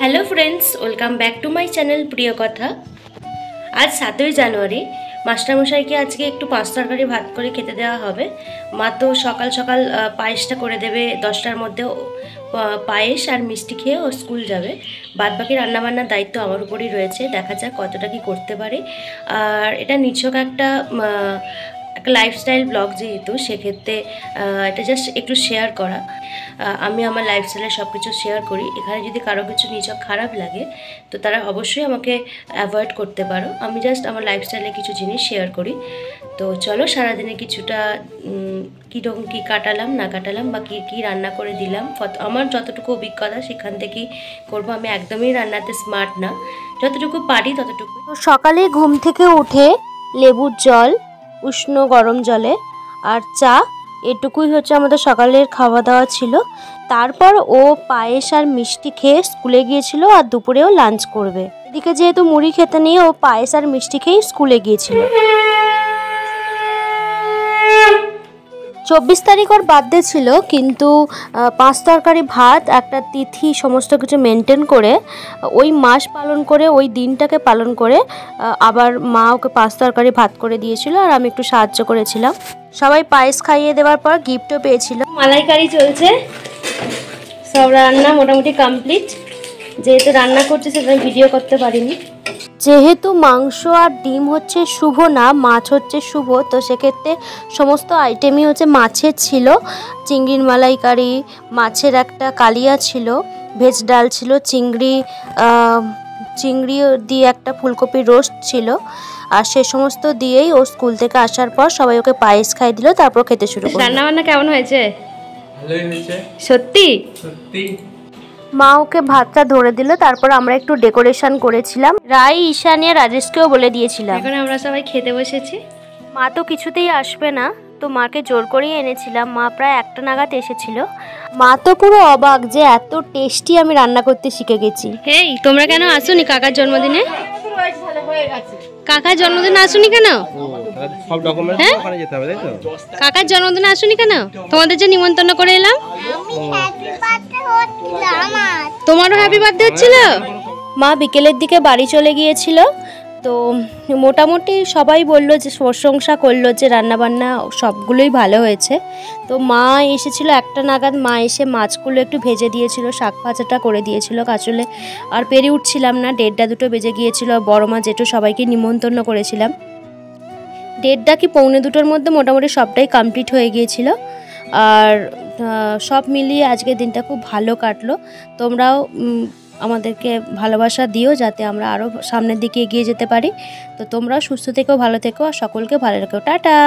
Hello friends, welcome back to my channel প্রিয় কথা। আজ 7ই জানুয়ারি। মাস্টারমশাইকে আজকে একটু পাঁচ তরকারি ভাত করে খেতে দেওয়া হবে। মা তো সকাল সকাল পায়েসটা করে দেবে 10টার মধ্যে। পায়েস আর মিষ্টি খেয়ে ও স্কুল যাবে। বাদবাকি রান্নাবান্নার দায়িত্ব আমার উপরই রয়েছে। দেখা যাক কতটা কি করতে পারে। আর এটা নিছক একটা লাইফস্টাইল ব্লগ, যেহেতু সেক্ষেত্রে এটা জাস্ট একটু শেয়ার করা। আমি আমার লাইফস্টাইলে সব কিছু শেয়ার করি। এখানে যদি কারো কিছু নিছক খারাপ লাগে তো তারা অবশ্যই আমাকে অ্যাভয়েড করতে পারো। আমি জাস্ট আমার লাইফস্টাইলে কিছু জিনিস শেয়ার করি। তো চলো, সারাদিনে কিছুটা কীরকম কী কাটালাম না কাটালাম বা কী রান্না করে দিলাম, আমার যতটুকু অভিজ্ঞতা সেখান থেকেই করবো। আমি একদমই রান্নাতে স্মার্ট না, যতটুকু পারি ততটুকু। সকালে ঘুম থেকে উঠে লেবুর জল, উষ্ণ গরম জলে আর চা, এটুকুই হচ্ছে আমাদের সকালের খাওয়া দাওয়া ছিল। তারপর ও পায়েস আর মিষ্টি খেয়ে স্কুলে গিয়েছিল আর দুপুরেও লাঞ্চ করবে। এদিকে যেহেতু মুড়ি খেতে নিয়ে ও পায়েস আর মিষ্টি খেয়েই স্কুলে গিয়েছিল। 24 তারিখ ওর বার্থডে ছিল, কিন্তু 5 তরকারি ভাত, একটা তিথি, সমস্ত কিছু মেনটেন করে ওই মাস পালন করে, ওই দিনটাকে পালন করে আবার মা ওকে 5 তরকারি ভাত করে দিয়েছিল আর আমি একটু সাহায্য করেছিলাম। সবাই পায়েস খাইয়ে দেওয়ার পর গিফটও পেয়েছিল। মালাইকারি চলছে, সব রান্না মোটামুটি কমপ্লিট। যেহেতু রান্না করছে সেটা ভিডিও করতে পারিনি। যেহেতু মাংস আর ডিম হচ্ছে শুভ না, মাছ হচ্ছে শুভ, তো সেক্ষেত্রে সমস্ত আইটেমই হচ্ছে মাছের ছিল। চিংড়ির মালাইকারি, মাছের একটা কালিয়া ছিল, ভেজ ডাল ছিল, চিংড়ি দিয়ে একটা ফুলকপির রোস্ট ছিল। আর সে সমস্ত দিয়েই ও স্কুল থেকে আসার পর সবাই ওকে পায়েস খাই দিল, তারপর খেতে শুরু করলো। রান্না বান্না কেমন হয়েছে? ভালোই হয়েছে। সত্যি সত্যি। মা ওকে ভাতটা ধরে দিল, তারপর আমরা একটু ডেকোরেশন করেছিলাম। রাই, ঈশানিয়া, রাজেশকেও বলে দিয়েছিলাম। এখন আমরা সবাই খেতে বসেছি। মা তো কিছুতেই আসবে না, তো মাকে জোর করেই এনেছিলাম। মা প্রায় 1টা নাগাদ এসেছিল। মা তো পুরো অবাক যে এত টেস্টি আমি রান্না করতে শিখে গেছি। হেই, তোমরা কেন আসোনি কাকার জন্মদিনে? কাকার জন্মদিনে আসোনি কেন? সব ডকুমেন্টস ওখানে যেতে হবে, তাই তো? কাকার জন্মদিনে আসোনি কেন? তোমাদের যে নিমন্ত্রণ করে এলাম। তোমারও হ্যাপি বার্থডে হচ্ছিল। মা বিকেলের দিকে বাড়ি চলে গিয়েছিল। তো মোটামুটি সবাই বলল যে, প্রশংসা করলো যে রান্নাবান্না সবগুলোই ভালো হয়েছে। তো মা এসেছিল 1টা নাগাদ। মা এসে মাছগুলো একটু ভেজে দিয়েছিল, শাক ভাজাটা করে দিয়েছিল কাঁচলে। আর পেরে উঠছিলাম না, 1:30 2টো বেজে গিয়েছিল। বড় মা জেঠু সবাইকে নিমন্ত্রণ করেছিলাম। 1:30 কি 1:45-2টোর মধ্যে মোটামুটি সবটাই কমপ্লিট হয়ে গিয়েছিল। আর সব মিলিয়ে আজকের দিনটা খুব ভালো কাটলো। তোমরাও আমাদেরকে ভালোবাসা দিও যাতে আমরা আরও সামনের দিকে এগিয়ে যেতে পারি। তো তোমরাও সুস্থ থেকো, ভালো থেকো আর সকলকে ভালো রেখো। টাটা।